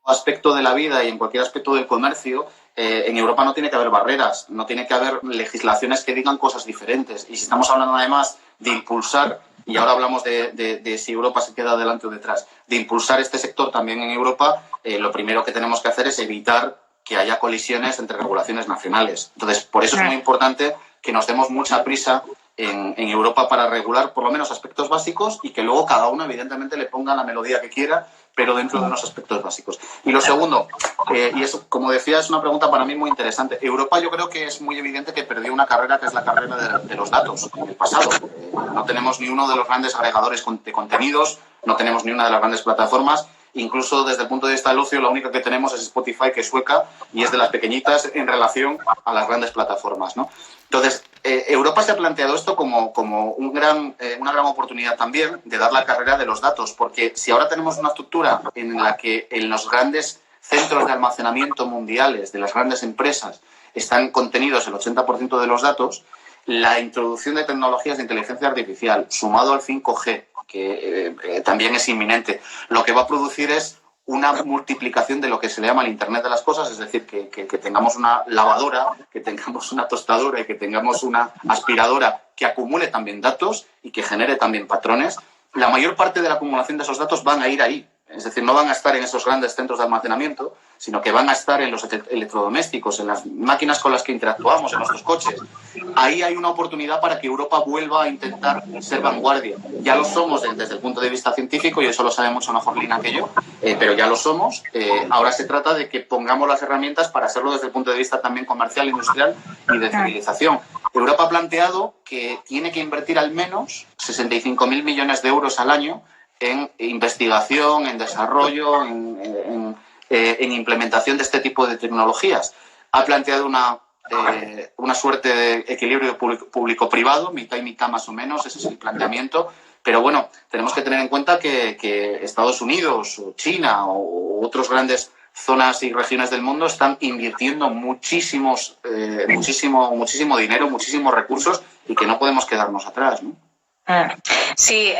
aspecto de la vida y en cualquier aspecto del comercio, en Europa no tiene que haber barreras, no tiene que haber legislaciones que digan cosas diferentes. Y si estamos hablando además de impulsar, y ahora hablamos de si Europa se queda adelante o detrás, de impulsar este sector también en Europa, lo primero que tenemos que hacer es evitar que haya colisiones entre regulaciones nacionales. Entonces, por eso es muy importante que nos demos mucha prisa en Europa para regular por lo menos aspectos básicos y que luego cada uno evidentemente le ponga la melodía que quiera, pero dentro de unos aspectos básicos. Y lo segundo, y eso, como decía, es una pregunta para mí muy interesante. Europa yo creo que es muy evidente que perdió una carrera que es la carrera de los datos en el pasado. No tenemos ni uno de los grandes agregadores de contenidos, no tenemos ni una de las grandes plataformas. Incluso desde el punto de vista del ocio, la única que tenemos es Spotify, que es sueca y es de las pequeñitas en relación a las grandes plataformas, ¿no? Entonces, Europa se ha planteado esto como una gran oportunidad también de dar la carrera de los datos, porque si ahora tenemos una estructura en la que en los grandes centros de almacenamiento mundiales de las grandes empresas están contenidos el 80% de los datos, la introducción de tecnologías de inteligencia artificial sumado al 5G, que también es inminente, lo que va a producir es una multiplicación de lo que se le llama el Internet de las cosas, es decir, que tengamos una lavadora, que tengamos una tostadora y que tengamos una aspiradora que acumule también datos y que genere también patrones. La mayor parte de la acumulación de esos datos van a ir ahí. Es decir, no van a estar en esos grandes centros de almacenamiento, sino que van a estar en los electrodomésticos, en las máquinas con las que interactuamos, en nuestros coches. Ahí hay una oportunidad para que Europa vuelva a intentar ser vanguardia. Ya lo somos desde el punto de vista científico, y eso lo sabe mucho mejor Lina que yo, pero ya lo somos. Ahora se trata de que pongamos las herramientas para hacerlo desde el punto de vista también comercial, industrial y de civilización. Europa ha planteado que tiene que invertir al menos 65.000 millones de euros al año en investigación, en desarrollo, en implementación de este tipo de tecnologías. Ha planteado una suerte de equilibrio público-privado, mitad y mitad más o menos, ese es el planteamiento. Pero bueno, tenemos que tener en cuenta que Estados Unidos, o China o otras grandes zonas y regiones del mundo están invirtiendo muchísimo dinero, muchísimos recursos, y que no podemos quedarnos atrás, ¿no? Sí,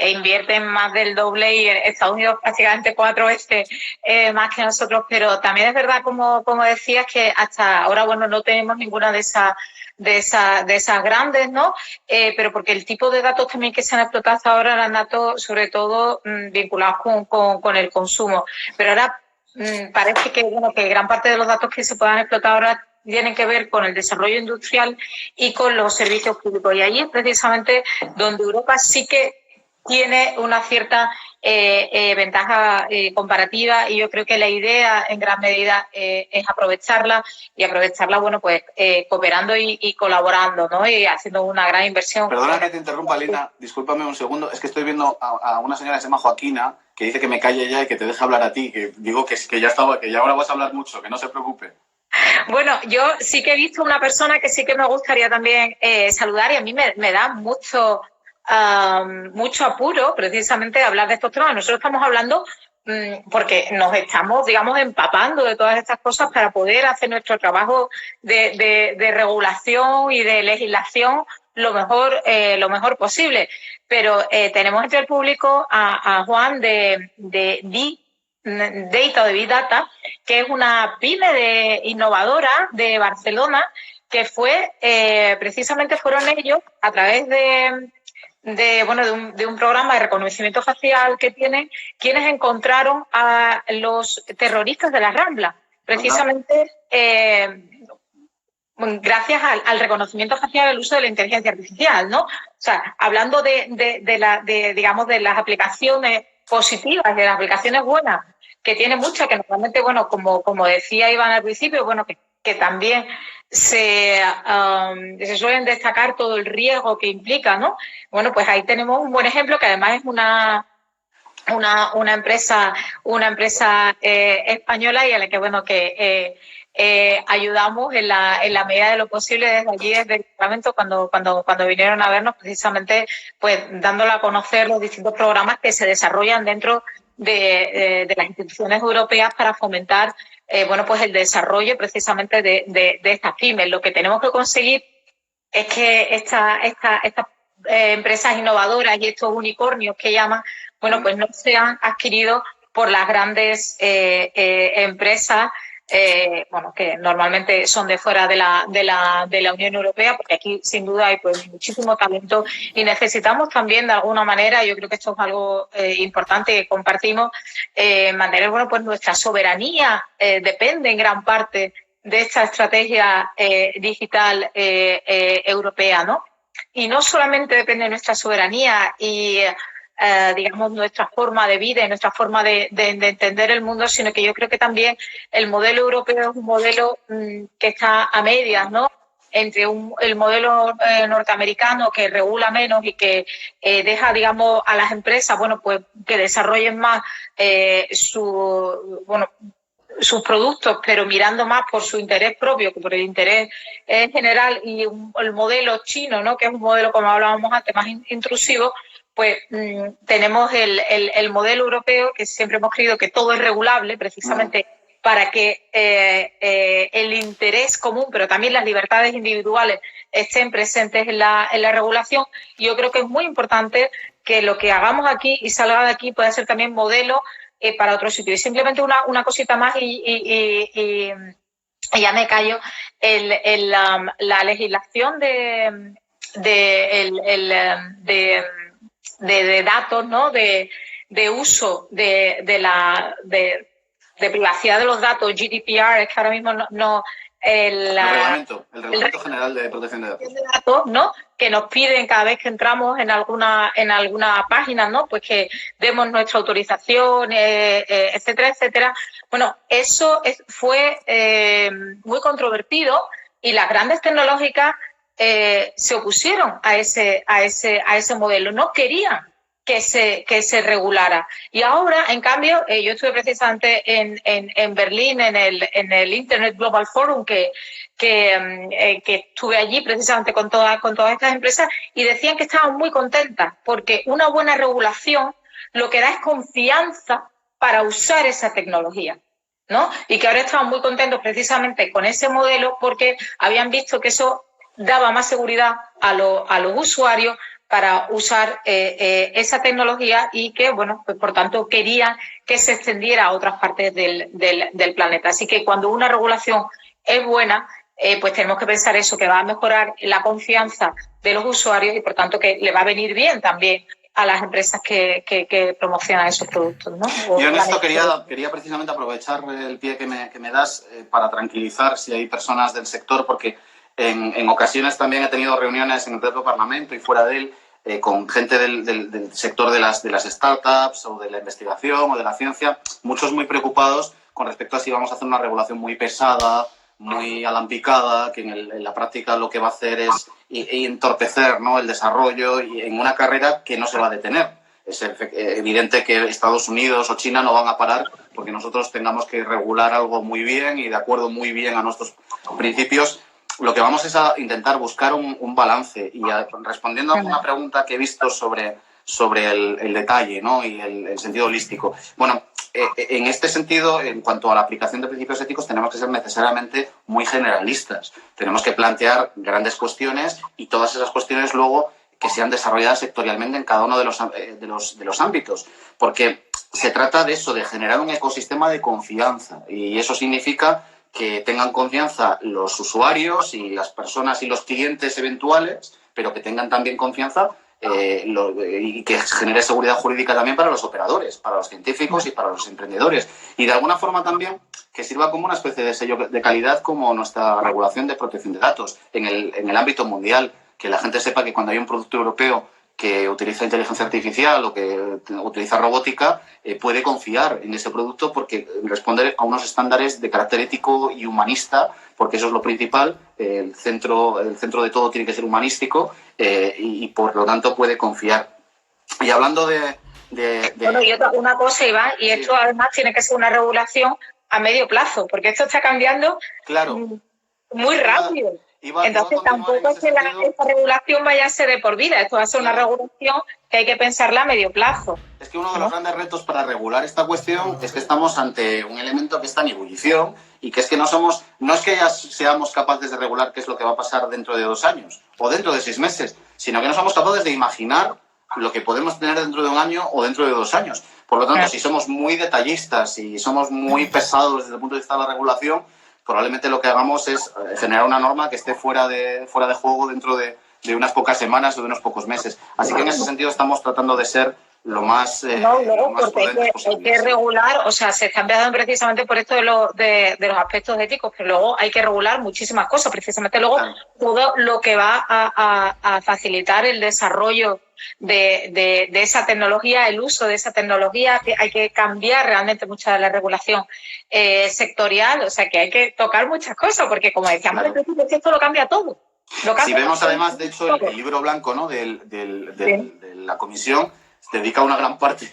invierten más del doble y Estados Unidos prácticamente 4 veces más que nosotros, pero también es verdad, como decías, que hasta ahora, bueno, no tenemos ninguna de esas grandes, ¿no? Pero porque el tipo de datos también que se han explotado hasta ahora eran datos sobre todo vinculados con el consumo. Pero ahora parece que gran parte de los datos que se puedan explotar ahora tienen que ver con el desarrollo industrial y con los servicios públicos. Y allí es precisamente donde Europa sí que tiene una cierta ventaja comparativa, y yo creo que la idea en gran medida es aprovecharla, bueno, pues cooperando y colaborando, ¿no? Y haciendo una gran inversión. Perdona que te interrumpa, Lina, discúlpame un segundo, es que estoy viendo a una señora que se llama Joaquina, que dice que me calle ya y que te deje hablar a ti, que digo que ya estaba, que ya ahora vas a hablar mucho, que no se preocupe. Bueno, yo sí que he visto una persona que sí que me gustaría también saludar, y a mí me da mucho apuro precisamente hablar de estos temas. Nosotros estamos hablando porque nos estamos, digamos, empapando de todas estas cosas para poder hacer nuestro trabajo de regulación y de legislación lo mejor posible. Pero tenemos entre el público a Juan de Data, de Big Data, que es una pyme innovadora de Barcelona, que fue precisamente fueron ellos a través de un programa de reconocimiento facial que tienen, quienes encontraron a los terroristas de la Rambla, precisamente gracias al reconocimiento facial, al uso de la inteligencia artificial, ¿no? O sea, hablando digamos, de las aplicaciones positivas, de las aplicaciones buenas, que tiene muchas, que normalmente, bueno, como decía Iván al principio, bueno, que también se suelen destacar todo el riesgo que implica, ¿no? Bueno, pues ahí tenemos un buen ejemplo, que además es una empresa española, y a la que, bueno, que ayudamos en la medida de lo posible desde allí, desde el Parlamento, cuando vinieron a vernos, precisamente pues dándole a conocer los distintos programas que se desarrollan dentro de las instituciones europeas para fomentar pues el desarrollo precisamente de estas pymes. Lo que tenemos que conseguir es que estas empresas innovadoras y estos unicornios que llaman, bueno, pues no sean adquiridos por las grandes empresas, bueno, que normalmente son de fuera de la Unión Europea, porque aquí sin duda hay pues muchísimo talento y necesitamos también de alguna manera, yo creo que esto es algo importante que compartimos, mantener, bueno, pues nuestra soberanía depende en gran parte de esta estrategia digital europea, ¿no? Y no solamente depende de nuestra soberanía y digamos, nuestra forma de vida y nuestra forma de entender el mundo, sino que yo creo que también el modelo europeo es un modelo que está a medias, ¿no? Entre el modelo norteamericano que regula menos y que deja, digamos, a las empresas, bueno, pues que desarrollen más sus productos, pero mirando más por su interés propio que por el interés general, y el modelo chino, ¿no? Que es un modelo, como hablábamos antes, más intrusivo. Pues tenemos el modelo europeo, que siempre hemos creído que todo es regulable, precisamente para que el interés común, pero también las libertades individuales estén presentes en la regulación. Y yo creo que es muy importante que lo que hagamos aquí y salga de aquí pueda ser también modelo para otros sitios. Y simplemente una cosita más y ya me callo. La legislación de datos, ¿no? De uso de privacidad de los datos, GDPR, es que ahora mismo el reglamento general de protección de datos, ¿no? Que nos piden cada vez que entramos en alguna página, ¿no? Pues que demos nuestra autorización, etcétera, etcétera. Bueno, eso fue muy controvertido y las grandes tecnológicas se opusieron a ese modelo, no querían que se regulara. Y ahora, en cambio, yo estuve precisamente en Berlín, en el Internet Global Forum, que estuve allí precisamente con todas estas empresas, y decían que estaban muy contentas porque una buena regulación lo que da es confianza para usar esa tecnología, ¿no? Y que ahora estaban muy contentos precisamente con ese modelo porque habían visto que eso daba más seguridad a los usuarios para usar esa tecnología y que, bueno, pues por tanto querían que se extendiera a otras partes del planeta. Así que cuando una regulación es buena, pues tenemos que pensar eso, que va a mejorar la confianza de los usuarios y por tanto que le va a venir bien también a las empresas que promocionan esos productos, ¿no? Yo en esto quería precisamente aprovechar el pie que me das para tranquilizar si hay personas del sector, porque en ocasiones también he tenido reuniones en el propio Parlamento y fuera de él con gente del sector de las startups o de la investigación o de la ciencia, muchos muy preocupados con respecto a si vamos a hacer una regulación muy pesada, muy alambicada, que en la práctica lo que va a hacer es entorpecer, ¿no?, el desarrollo y en una carrera que no se va a detener. Es evidente que Estados Unidos o China no van a parar porque nosotros tengamos que regular algo muy bien y de acuerdo muy bien a nuestros principios. Lo que vamos es a intentar buscar un balance y respondiendo a una pregunta que he visto sobre el detalle, ¿no?, y el sentido holístico. Bueno, en este sentido, en cuanto a la aplicación de principios éticos, tenemos que ser necesariamente muy generalistas. Tenemos que plantear grandes cuestiones y todas esas cuestiones luego que sean desarrolladas sectorialmente en cada uno de los ámbitos. Porque se trata de eso, de generar un ecosistema de confianza. Y eso significa que tengan confianza los usuarios y las personas y los clientes eventuales, pero que tengan también confianza y que genere seguridad jurídica también para los operadores, para los científicos y para los emprendedores. Y de alguna forma también que sirva como una especie de sello de calidad como nuestra regulación de protección de datos en el ámbito mundial. Que la gente sepa que cuando hay un producto europeo que utiliza inteligencia artificial o que utiliza robótica, puede confiar en ese producto porque responde a unos estándares de carácter ético y humanista, porque eso es lo principal. El centro de todo tiene que ser humanístico y por lo tanto puede confiar. Y hablando de... Bueno, y una cosa, Iván, y esto además tiene que ser una regulación a medio plazo, porque esto está cambiando muy rápido. Entonces tampoco es que esta regulación vaya a ser de por vida, esto va a ser una regulación que hay que pensarla a medio plazo. Es que uno de los grandes retos para regular esta cuestión es que estamos ante un elemento que está en ebullición y que es que no es que ya seamos capaces de regular qué es lo que va a pasar dentro de 2 años o dentro de 6 meses, sino que no somos capaces de imaginar lo que podemos tener dentro de 1 año o dentro de 2 años. Por lo tanto, si somos muy detallistas y somos muy pesados desde el punto de vista de la regulación, probablemente lo que hagamos es generar una norma que esté fuera de juego dentro de unas pocas semanas o de unos pocos meses. Así que en ese sentido estamos tratando de ser lo más porque hay que regular, o sea, se está empezando precisamente por esto de los aspectos éticos, pero luego hay que regular muchísimas cosas, precisamente luego todo lo que va a facilitar el desarrollo de esa tecnología, el uso de esa tecnología, que hay que cambiar realmente mucha de la regulación sectorial, o sea, que hay que tocar muchas cosas, porque como decíamos, esto lo cambia todo. Si vemos además, de hecho, el libro blanco, ¿no?, de la comisión, dedica una gran parte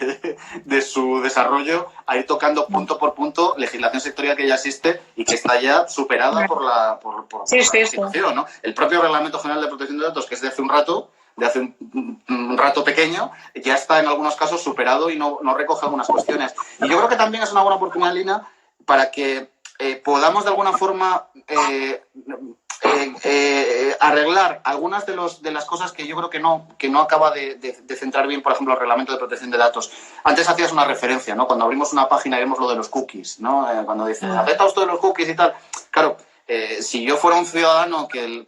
de su desarrollo a ir tocando punto por punto legislación sectorial que ya existe y que está ya superada por la situación, ¿no? El propio Reglamento General de Protección de Datos, que es de hace un rato pequeño, ya está en algunos casos superado y no recoge algunas cuestiones. Y yo creo que también es una buena oportunidad, Lina, para que podamos de alguna forma arreglar algunas de las cosas que yo creo que no acaba de centrar bien, por ejemplo, el Reglamento de Protección de Datos. Antes hacías una referencia, ¿no? Cuando abrimos una página y vemos lo de los cookies, ¿no? Cuando dices, ¿afecta esto de los cookies y tal? Claro, si yo fuera un ciudadano que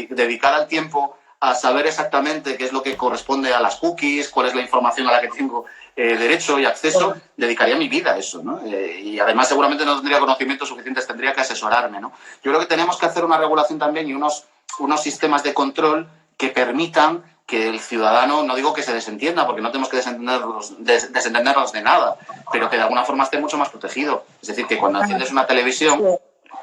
dedicara el tiempo a saber exactamente qué es lo que corresponde a las cookies, cuál es la información a la que tengo derecho y acceso, dedicaría mi vida a eso, ¿no? Y además seguramente no tendría conocimientos suficientes, tendría que asesorarme, ¿no? Yo creo que tenemos que hacer una regulación también y unos sistemas de control que permitan que el ciudadano, no digo que se desentienda, porque no tenemos que desentendernos de nada, pero que de alguna forma esté mucho más protegido. Es decir, que cuando enciendes una televisión,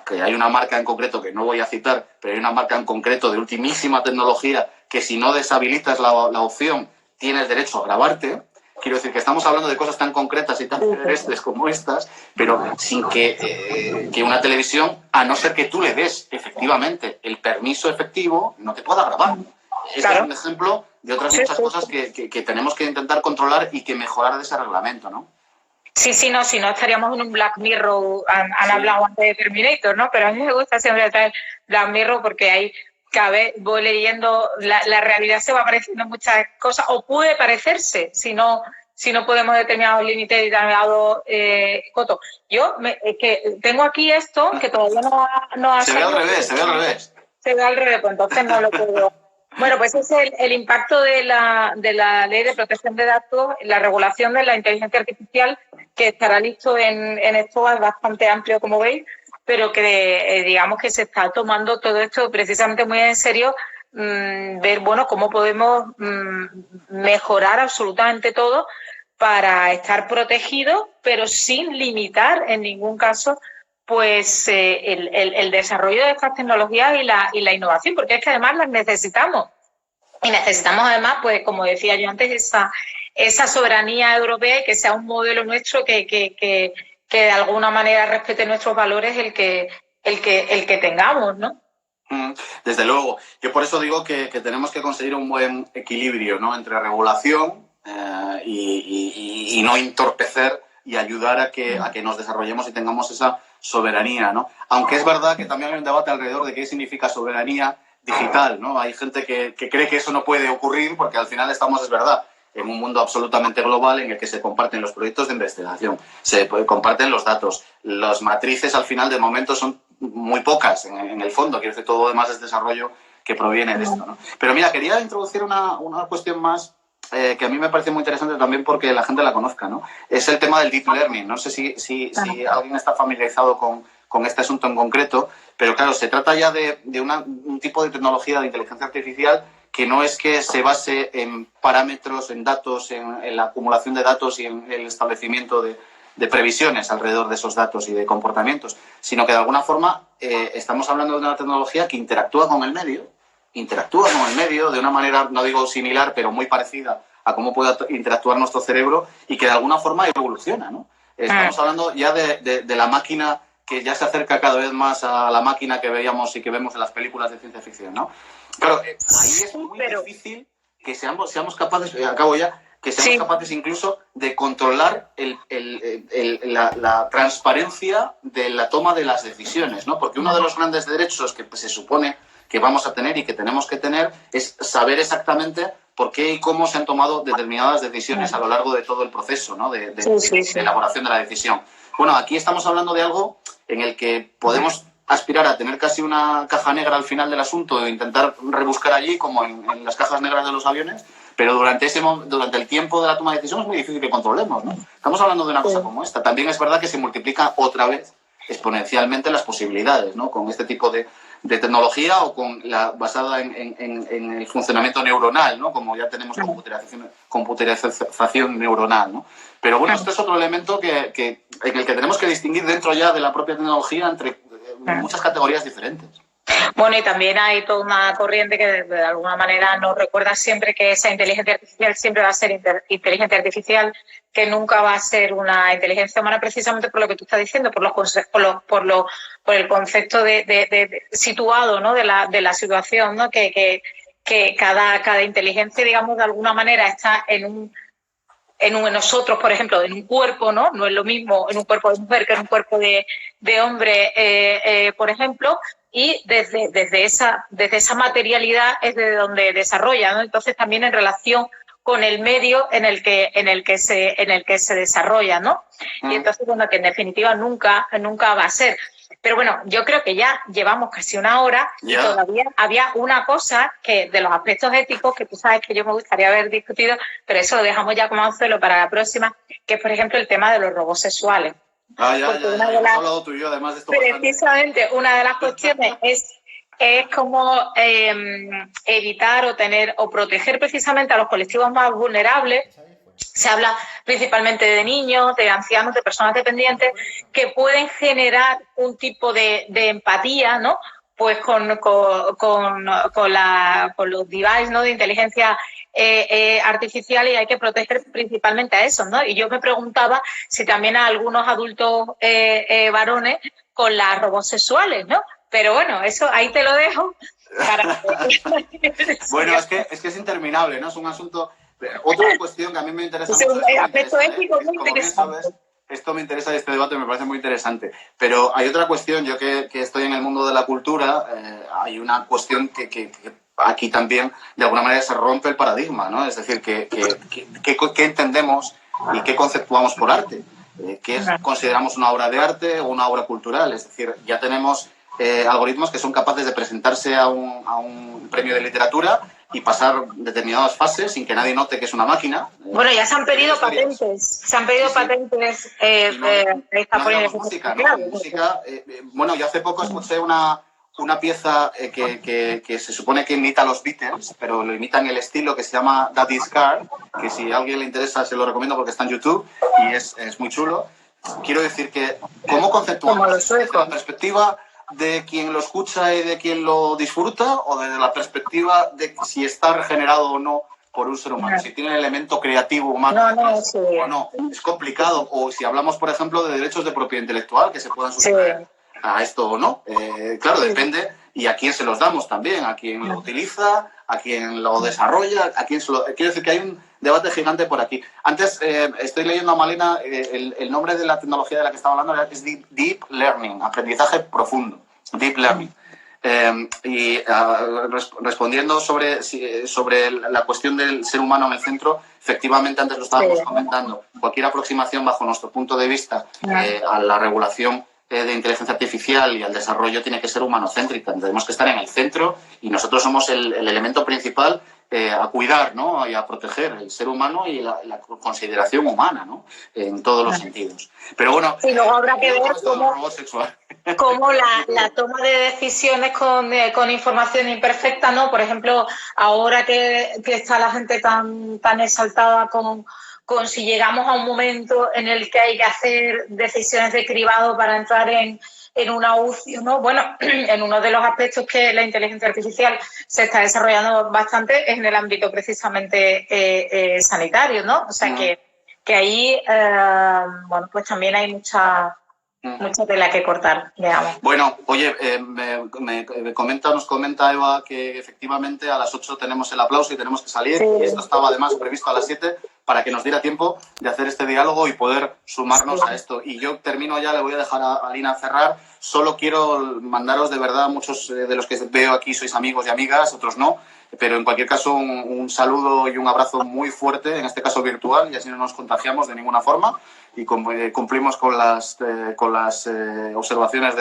que hay una marca en concreto que no voy a citar, pero hay una marca en concreto de ultimísima tecnología que si no deshabilitas la opción tienes derecho a grabarte. Quiero decir que estamos hablando de cosas tan concretas y tan terrestres como estas, pero sin que una televisión, a no ser que tú le des efectivamente el permiso efectivo, no te pueda grabar. Este es un ejemplo de otras muchas cosas que tenemos que intentar controlar y que mejorar de ese reglamento, ¿no? Sí, no, si no estaríamos en un Black Mirror, han hablado antes de Terminator, ¿no? Pero a mí me gusta siempre traer Black Mirror porque ahí cada vez voy leyendo, la realidad se va apareciendo en muchas cosas, o puede parecerse, si no podemos determinados límites, determinados cotos. Que tengo aquí esto, que todavía no ha se ve al revés. Se ve al revés, pues entonces no lo puedo... Bueno, pues ese es el impacto de la Ley de Protección de Datos, la regulación de la inteligencia artificial, que estará listo en esto, es bastante amplio, como veis, pero que digamos que se está tomando todo esto precisamente muy en serio, ver, bueno, cómo podemos mejorar absolutamente todo para estar protegidos, pero sin limitar en ningún caso pues el desarrollo de estas tecnologías y la innovación, porque es que además las necesitamos. Y necesitamos además, pues como decía yo antes, esa soberanía europea y que sea un modelo nuestro que de alguna manera respete nuestros valores el que tengamos, ¿no? Desde luego. Yo por eso digo que tenemos que conseguir un buen equilibrio, ¿no?, entre regulación y no entorpecer y ayudar a que nos desarrollemos y tengamos esa soberanía, ¿no? Aunque es verdad que también hay un debate alrededor de qué significa soberanía digital, ¿no? Hay gente que cree que eso no puede ocurrir porque al final estamos, es verdad, en un mundo absolutamente global en el que se comparten los proyectos de investigación, se comparten los datos, las matrices al final de momento son muy pocas en el fondo, quiero decir, todo lo demás es desarrollo que proviene de esto, ¿no? Pero mira, quería introducir una cuestión más que a mí me parece muy interesante también porque la gente la conozca, ¿no? Es el tema del deep learning. No sé si alguien está familiarizado con este asunto en concreto, pero claro, se trata ya de un tipo de tecnología de inteligencia artificial que no es que se base en parámetros, en datos, en la acumulación de datos y en el establecimiento de previsiones alrededor de esos datos y de comportamientos, sino que de alguna forma estamos hablando de una tecnología que interactúa con el medio de una manera, no digo similar, pero muy parecida a cómo puede interactuar nuestro cerebro y que de alguna forma evoluciona, ¿no? Estamos hablando ya de la máquina que ya se acerca cada vez más a la máquina que veíamos y que vemos en las películas de ciencia ficción, ¿no? Claro, ahí es muy difícil que seamos capaces, capaces incluso de controlar la transparencia de la toma de las decisiones, ¿no? Porque uno de los grandes derechos que se supone que vamos a tener y que tenemos que tener es saber exactamente por qué y cómo se han tomado determinadas decisiones a lo largo de todo el proceso, ¿no? de elaboración de la decisión. Bueno, aquí estamos hablando de algo en el que podemos aspirar a tener casi una caja negra al final del asunto e intentar rebuscar allí, como en las cajas negras de los aviones, pero durante el tiempo de la toma de decisión es muy difícil que controlemos, ¿no? Estamos hablando de una cosa como esta. También es verdad que se multiplica otra vez exponencialmente las posibilidades, ¿no? Con este tipo de tecnología o basada en el funcionamiento neuronal, ¿no? Como ya tenemos computarización neuronal, ¿no? Pero bueno, este es otro elemento en el que tenemos que distinguir dentro ya de la propia tecnología entre muchas categorías diferentes. Bueno, y también hay toda una corriente que de alguna manera nos recuerda siempre que esa inteligencia artificial siempre va a ser inteligencia artificial, que nunca va a ser una inteligencia humana, precisamente por lo que tú estás diciendo, por el concepto situado, ¿no? de la situación, ¿no? Que cada inteligencia, digamos, de alguna manera está en nosotros, por ejemplo, en un cuerpo, ¿no? No es lo mismo en un cuerpo de mujer que en un cuerpo de hombre, por ejemplo, y desde esa materialidad es de donde desarrolla, ¿no? Entonces también en relación con el medio en el que se desarrolla, ¿no? Y entonces, bueno, que en definitiva nunca va a ser. Pero bueno, yo creo que ya llevamos casi una hora y todavía había una cosa que de los aspectos éticos que tú sabes que yo me gustaría haber discutido, pero eso lo dejamos ya como anzuelo para la próxima, que es, por ejemplo, el tema de los robots sexuales. Hemos hablado tú y yo además de esto. Precisamente, bastante. Una de las cuestiones es cómo evitar o proteger precisamente a los colectivos más vulnerables. Se habla principalmente de niños, de ancianos, de personas dependientes que pueden generar un tipo de empatía, ¿no? Pues con los devices, ¿no? De inteligencia artificial, y hay que proteger principalmente a esos, ¿no? Y yo me preguntaba si también a algunos adultos varones con las robots sexuales, ¿no? Pero bueno, eso ahí te lo dejo. Bueno, es que es interminable, ¿no? Es un asunto... Otra cuestión que a mí me interesa mucho... aspecto ético muy interesante. Esto me interesa y este debate me parece muy interesante. Pero hay otra cuestión, yo que estoy en el mundo de la cultura, hay una cuestión que aquí también de alguna manera se rompe el paradigma, ¿no? Es decir, ¿qué entendemos y qué conceptuamos por arte? ¿Qué consideramos una obra de arte o una obra cultural? Es decir, ya tenemos algoritmos que son capaces de presentarse a un premio de literatura y pasar determinadas fases sin que nadie note que es una máquina. Bueno, ya se han pedido patentes. Se han pedido patentes. Música. Bueno, yo hace poco escuché una pieza que se supone que imita a los Beatles, pero lo imita en el estilo, que se llama Daddy's Car, que si a alguien le interesa se lo recomiendo porque está en YouTube y es muy chulo. Quiero decir que, ¿cómo conceptuamos la perspectiva de quien lo escucha y de quien lo disfruta, o desde la perspectiva de si está regenerado o no por un ser humano, si tiene el elemento creativo humano o no? Es complicado. O si hablamos, por ejemplo, de derechos de propiedad intelectual que se puedan sustraer a esto o no. Claro, depende, y a quién se los damos también, a quién lo utiliza, a quién lo desarrolla, a quién se lo... Quiero decir que hay un debate gigante por aquí. Antes, estoy leyendo a Malena, el nombre de la tecnología de la que estaba hablando es Deep Learning, aprendizaje profundo, Deep Learning. Respondiendo sobre la cuestión del ser humano en el centro, efectivamente antes lo estábamos comentando, cualquier aproximación bajo nuestro punto de vista a la regulación de inteligencia artificial y al desarrollo tiene que ser humanocéntrica. Tenemos que estar en el centro y nosotros somos el elemento principal a cuidar, ¿no? Y a proteger el ser humano y la consideración humana, ¿no? En todos los sentidos. Pero bueno, y luego habrá que ver cómo la toma de decisiones con información imperfecta, ¿no? Por ejemplo, ahora que está la gente tan exaltada con si llegamos a un momento en el que hay que hacer decisiones de cribado para entrar en una UCI, ¿no? Bueno, en uno de los aspectos que la inteligencia artificial se está desarrollando bastante es en el ámbito precisamente sanitario, ¿no? O sea que ahí, bueno, pues también hay mucha tela que cortar, digamos. Bueno, oye, nos comenta Eva que efectivamente a las 8 tenemos el aplauso y tenemos que salir, y esto estaba además previsto a las 7, para que nos diera tiempo de hacer este diálogo y poder sumarnos a esto. Y yo termino ya, le voy a dejar a Lina cerrar. Solo quiero mandaros de verdad, muchos de los que veo aquí sois amigos y amigas, otros no, pero en cualquier caso un saludo y un abrazo muy fuerte, en este caso virtual, y así no nos contagiamos de ninguna forma y cumplimos con las observaciones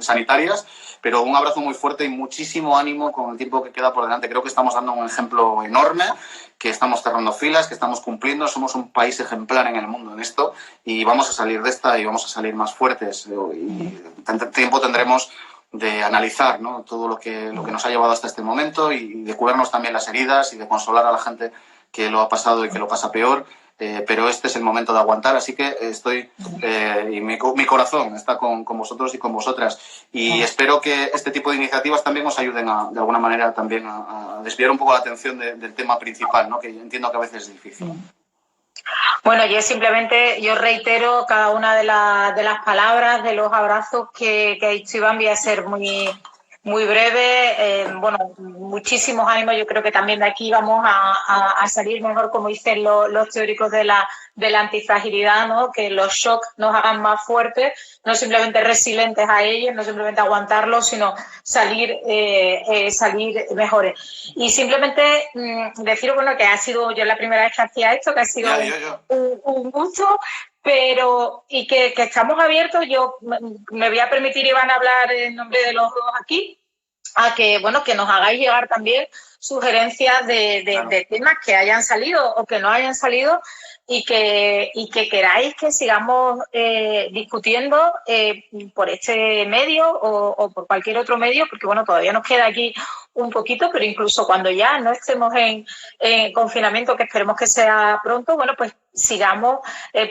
sanitarias, pero un abrazo muy fuerte y muchísimo ánimo con el tiempo que queda por delante. Creo que estamos dando un ejemplo enorme, que estamos cerrando filas, que estamos cumpliendo, somos un país ejemplar en el mundo en esto y vamos a salir de esta y vamos a salir más fuertes y tiempo tendremos de analizar, ¿no?, todo lo que nos ha llevado hasta este momento y de curarnos también las heridas y de consolar a la gente que lo ha pasado y que lo pasa peor. Pero este es el momento de aguantar, así que estoy y mi corazón está con vosotros y con vosotras y espero que este tipo de iniciativas también os ayuden de alguna manera también a desviar un poco la atención del tema principal, ¿no?, que entiendo que a veces es difícil. Bueno, yo reitero cada una de las palabras, de los abrazos que ha dicho Iván. Voy a ser muy breve. Bueno, muchísimos ánimos. Yo creo que también de aquí vamos a salir mejor, como dicen los teóricos de la antifragilidad, ¿no?, que los shocks nos hagan más fuertes, no simplemente resilientes a ellos, no simplemente aguantarlos, sino salir mejores. Y simplemente deciros, bueno, que ha sido yo la primera vez que hacía esto, que ha sido un gusto, pero y que estamos abiertos. Yo me voy a permitir, Iván, hablar en nombre de los dos aquí, a que, bueno, que nos hagáis llegar también sugerencias de temas que hayan salido o que no hayan salido y que queráis que sigamos discutiendo por este medio o por cualquier otro medio, porque, bueno, todavía nos queda aquí un poquito, pero incluso cuando ya no estemos en confinamiento, que esperemos que sea pronto, bueno, pues sigamos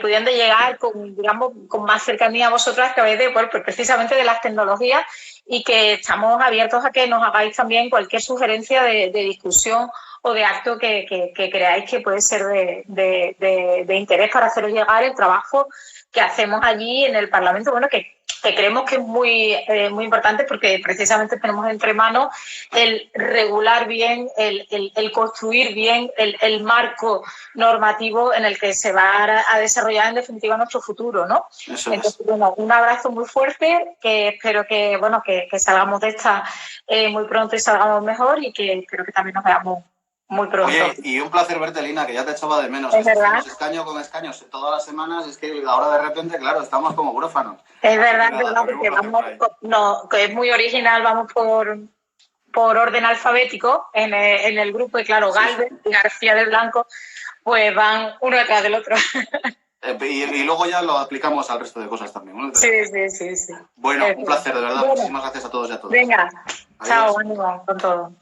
pudiendo llegar con más cercanía a vosotras a través de, bueno, pues precisamente de las tecnologías, y que estamos abiertos a que nos hagáis también cualquier sugerencia de discusión o de acto que creáis que puede ser de interés para haceros llegar el trabajo que hacemos allí en el Parlamento, bueno, que creemos que es muy importante, porque precisamente tenemos entre manos el regular bien, el construir bien el marco normativo en el que se va a desarrollar en definitiva nuestro futuro, ¿no? Entonces, bueno, un abrazo muy fuerte, que espero que, bueno, que salgamos de esta muy pronto y salgamos mejor, y que espero que también nos veamos muy pronto. Oye, y un placer verte, Lina, que ya te echaba de menos. Es verdad. Escaño con escaños todas las semanas, es que ahora de repente, claro, estamos como huérfanos. Es verdad, porque que es muy original, vamos por orden alfabético en el grupo, y claro, Galvez y García del Blanco pues van uno detrás del otro. Y luego ya lo aplicamos al resto de cosas también, ¿no? Sí. Bueno, un placer, de verdad. Muchísimas gracias a todos y a todas. Venga, Adiós. chao, ánimo con todo.